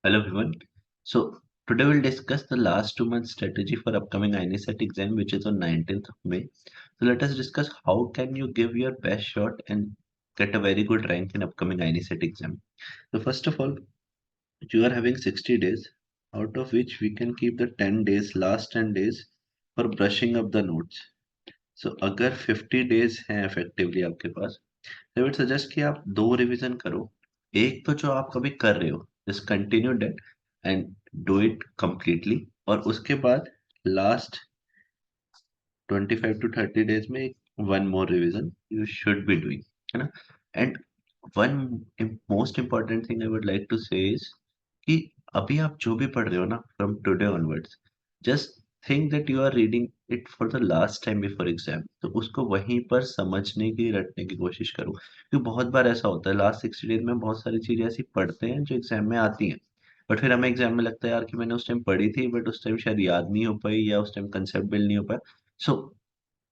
Hello everyone. So today we'll discuss the last 2 months strategy for upcoming INESET exam, which is on 19th of May. So let us discuss how can you give your best shot and get a very good rank in upcoming INESET exam. So first of all, you are having 60 days, out of which we can keep the 10 days, last 10 days for brushing up the notes. So अगर 50 days हैं effectively आपके पास, I would suggest कि आप दो revision करो। एक तो जो आप कभी कर रहे हो, just continue that and do it completely. और उसके बाद लास्ट 25 to 30 days में one more revision you should be doing, है ना। And one most important thing I would like to say is कि अभी आप जो भी पढ़ रहे हो ना from today onwards, just think that you are reading it for the last time before exam. तो उसको वहीं पर समझने की रटने की कोशिश करो, क्योंकि बहुत बार ऐसा होता है लास्ट 60 डेज में बहुत सारी चीजें ऐसी पढ़ते हैं जो एग्जाम में आती हैं, बट फिर हमें एग्जाम में लगता है यार कि मैंने उस टाइम पढ़ी थी बट उस टाइम शायद याद नहीं हो पाई या उस टाइम कंसेप्ट बिल्ड नहीं हो पाया। सो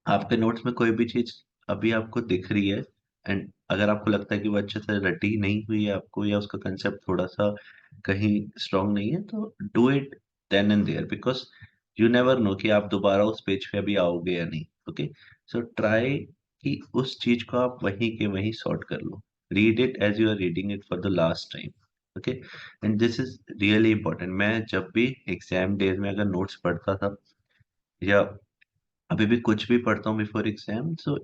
आपके नोट्स में कोई भी चीज अभी आपको दिख रही है एंड अगर आपको लगता है कि वो अच्छे से रटी नहीं हुई है आपको या उसका कंसेप्ट थोड़ा सा कहीं स्ट्रांग नहीं है, तो do it then and there, because you never know कि आप दोबारा उस पेज पे अभी आओगे या नहीं। ओके, सो ट्राई कि उस चीज को आप वहीं के वहीं सॉर्ट कर लो। Read it as you are reading it for the last time. Okay, and this is really important. मैं जब भी एग्जाम डेज में अगर नोट्स पढ़ता था या अभी भी कुछ भी पढ़ता हूँ बिफोर एग्जाम, सो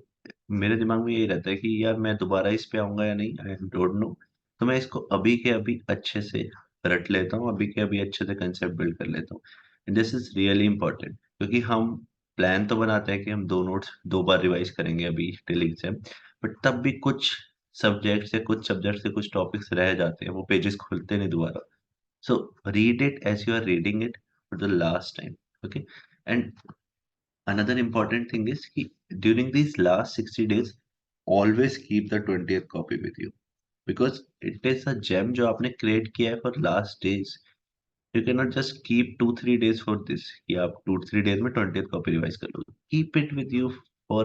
मेरे दिमाग में यही रहता है कि यार मैं दोबारा इस पे आऊंगा या नहीं, आई डोंट नो। तो मैं इसको अभी के अभी अच्छे से रट लेता हूँ, अभी के अभी अच्छे से कंसेप्ट बिल्ड कर लेता हूँ। दिस इज रियली इंपॉर्टेंट, क्योंकि हम प्लान तो बनाते हैं कि हम दो नोट्स दो बार रिवाइज करेंगे अभी टिल एग्जाम, बट तब भी कुछ सब्जेक्ट से कुछ टॉपिक्स रह जाते हैं, वो पेजेस खुलते नहीं दोबारा। So read it as you are reading it for the last time. Okay, and another important thing is कि during these last 60 days always keep the 20th copy with you, because it is a gem जो आपने create किया है for last days. You cannot just keep 2-3 days for this कि आप 2-3 days में 20th copy revise कर लो। Keep it with you for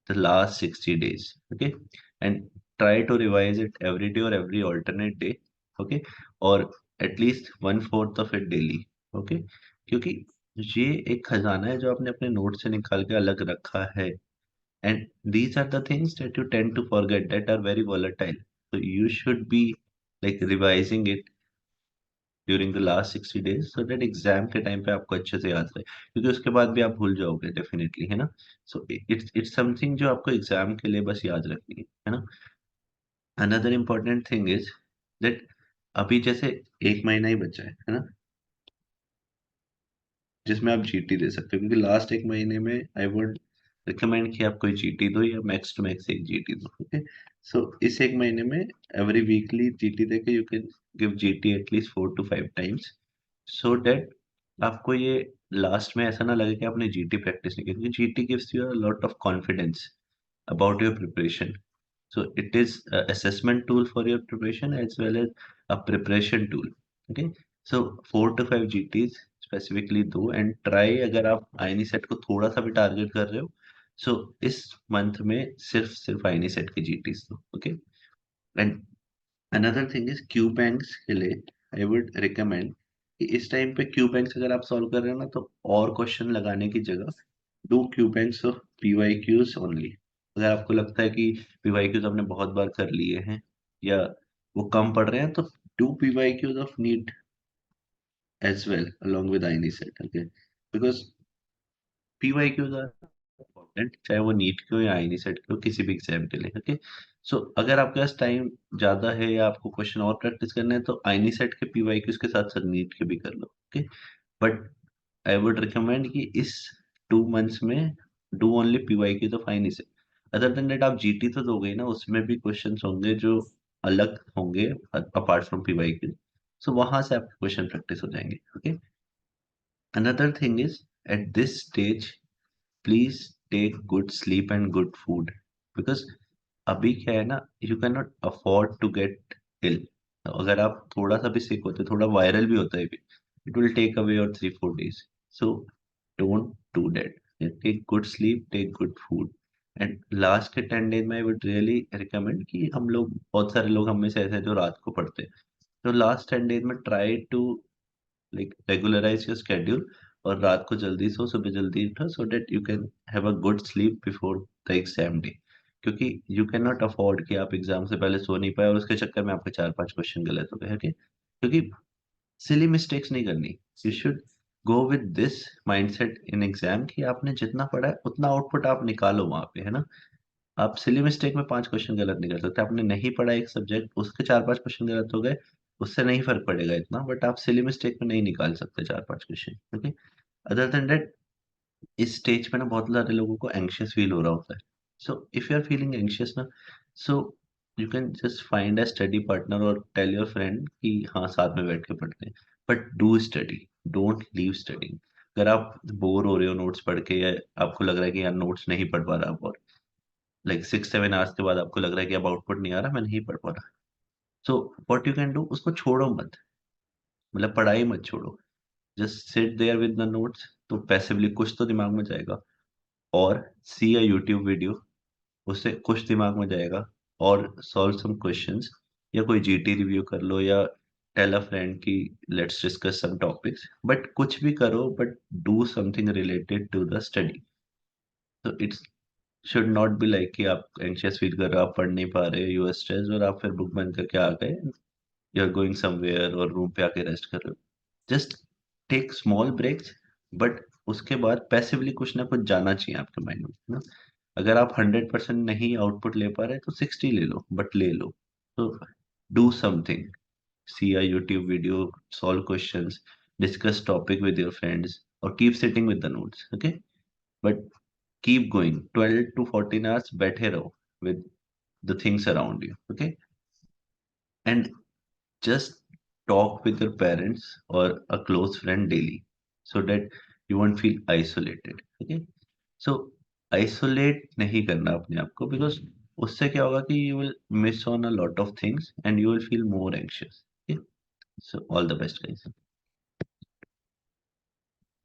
the last 60 days. Okay, and try to revise it every day or every alternate day. Okay, or at least 1/4 of it daily. Okay, क्योंकि ये एक खजाना है जो आपने अपने note से निकाल के अलग रखा है, and these are the things that you tend to forget that are very volatile, so you should be like revising it during the last 60 days so that exam के टाइम पे आपको अच्छे से याद रहे, क्योंकि उसके बाद भी आप भूल जाओगे डेफिनेटली, है ना। सो इट्स समथिंग जो आपको एग्जाम के लिए बस याद रखनी है ना। Another important thing is that अभी जैसे एक महीना ही बचा है ना, जिसमें आप जीटी दे सकते हो, क्योंकि लास्ट एक महीने में आई वुड रिकमेंड कि आप कोई जीटी दो या मैक्स टू मैक्स एक जीटी दो। ओके, सो इस एक महीने में एवरी वीकली जीटी देके you can give GT at least 4 to 5 times, so that आपको ये लास्ट में ऐसा ना लगे कि आपने जीटी प्रैक्टिस नहीं की, क्योंकि GT gives you a lot of confidence about your preparation. So it is a assessment tool for your preparation as well as a preparation tool. Okay, so 4 to 5 GTs specifically दो and try, अगर आप आईनी set को थोड़ा सा भी target कर रहे हो, सो इस मंथ में सिर्फ आईनी सेट की जीटीस दो। Okay, and another thing is Q banks के लिए आई वुड रिकमेंड कि इस टाइम पे क्यू बैंक्स अगर आप सॉल्व कर रहे हो ना, तो और क्वेश्चन लगाने की जगह do Q banks of PY Qs only. अगर आपको लगता है कि पीवाई क्यूज आपने बहुत बार कर लिए हैं या वो कम पड़ रहे हैं, तो do PY Qs of NEET as well along with INI set. Okay, because PY Qs are important, चाहे वो नीट के हो या आईनी सेट के हो, किसी भी एग्जाम के लिए। ओके, सो अगर आपके पास टाइम ज्यादा है या आपको क्वेश्चन और प्रैक्टिस करना है, तो आईनी सेट के पीवाईक्यूज के साथ साथ नीट के भी कर लो। Okay, but I would recommend कि इस 2 मंथ्स में डू ओनली पीवाईक्यूज ऑफ आईनी सेट। अदर देन दैट आप जीटी तो दोगे ही ना, उसमें भी क्वेश्चंस होंगे जो अलग होंगे अपार्ट फ्रॉम पीवाईक्यूज, सो वहां से आपके क्वेश्चन प्रैक्टिस हो जाएंगे। Okay, another thing is at this stage please take good sleep and good food, because अभी क्या है ना, you can not afford to get ill. अगर आप थोड़ा सा भी सिक होते, थोड़ा वायरल भी होता है, it will take away your 3-4 days, so don't do that. Take good sleep, take good food, and last के 10 days में आई वुड रियली रिकमेंड कि हम लोग बहुत सारे लोग हम में से ऐसे हैं जो रात को पढ़ते हैं, तो लास्ट 10 डेज में try to like regularise your schedule और रात को जल्दी सो, सुबह जल्दी उठो, so that you can have a good sleep before the exam day. क्योंकि यू कैन नॉट अफोर्ड कि आप एग्जाम से पहले सो नहीं पाए और उसके चक्कर में आपके 4-5 क्वेश्चन गलत हो गए, ओके? क्योंकि सिली मिस्टेक्स नहीं करनी। You should go with this mindset in exam कि आपने जितना पढ़ा है उतना आउटपुट आप निकालो वहाँ पे, है ना? आप सिली मिस्टेक में 5 क्वेश्चन गलत नहीं कर सकते। आपने नहीं पढ़ा एक सब्जेक्ट, उसके 4-5 क्वेश्चन गलत हो गए, उससे नहीं फ़र्क पड़ेगा इतना, बट आप सिली मिस्टेक में नहीं निकाल सकते 4-5 question, okay? Other than that, इस स्टेज पे ना बहुत सारे लोगों को एंग्ज़ियस फ़ील हो रहा होता है। So if you are feeling anxious ना, so you can just find a study partner और टेल योर फ्रेंड कि हाँ, साथ में बैठ के पढ़ते हैं। But do study, don't leave studying. अगर आप बोर हो रहे हो नोट्स पढ़ के या आपको लग रहा है कि यार नोट्स नहीं पढ़ पा रहा आप और लाइक 6-7 आवर्स के बाद आपको लग रहा है कि अब आउटपुट नहीं आ रहा, मैं नहीं पढ़ पा रहा। So what you can do, उसको छोड़ो मत, मतलब पढ़ाई मत छोड़ो। Just sit there with the notes, तो पैसिवली कुछ तो दिमाग में जाएगा और सी अ यूट्यूब वीडियो, उससे कुछ दिमाग में जाएगा और सॉल्व सम क्वेश्चंस या कोई जीटी रिव्यू कर लो या टेल अ फ्रेंड कि let's discuss some topics, but कुछ भी करो but do something related to the study. तो it's should not be like कि आप एंग्ज़ियस फील कर रहे हो, आप पढ़ नहीं पा रहे, यू आर स्ट्रेस्ड और आप फिर बुक बंद करके आ गए, यू आर गोइंग समवेयर और रूम पे आके रेस्ट कर रहे हो। Just take small breaks, but उसके बाद पैसिवली कुछ ना कुछ जाना चाहिए आपके माइंड में, है ना? अगर आप 100% नहीं आउटपुट ले पा रहे तो 60 ले लो, बट ले लो। तो do something, see a YouTube video, solve questions, discuss topic with your friends और keep sitting with the notes, okay? But keep going, 12 to 14 hours बैठे रहो with the things around you, okay? And just talk with your parents or a close friend daily so that you won't feel isolated, okay? So isolate नहीं करना अपने आप को, because उससे क्या होगा कि you will miss on a lot of things and you will feel more anxious, okay? So all the best guys.